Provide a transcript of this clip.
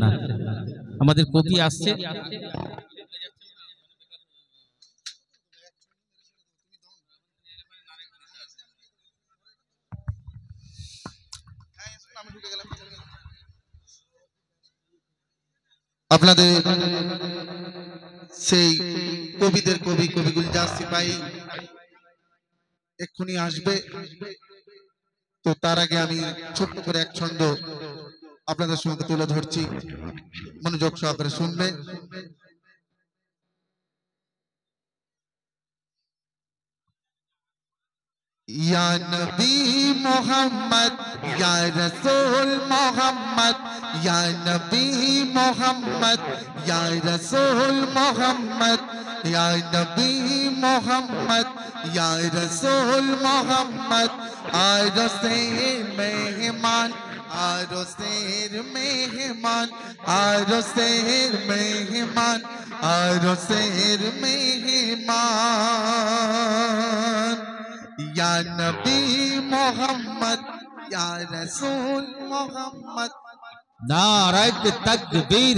না আমাদের কবি আসছে আপনাদের সেই কবিদের কবি কবি গুলজার সিপাহী এক্ষুনি আসবে। তো তার আগে আমি ছোট্ট করে এক ছন্দ আপনাদের সঙ্গে তুলে ধরছি, মনোযোগ সহকারে শুনবে। या नबी मोहम्मद या रसूल मोहम्मद या नबी मोहम्मद या रसूल मोहम्मद या नबी मोहम्मद या रसूल मोहम्मद आरोसेर मेहमान आरोसेर मेहमान आरोसेर मेहमान आरोसेर मेहमान या नबी मोहम्मद या रसूल मोहम्मद। नारे तकबीर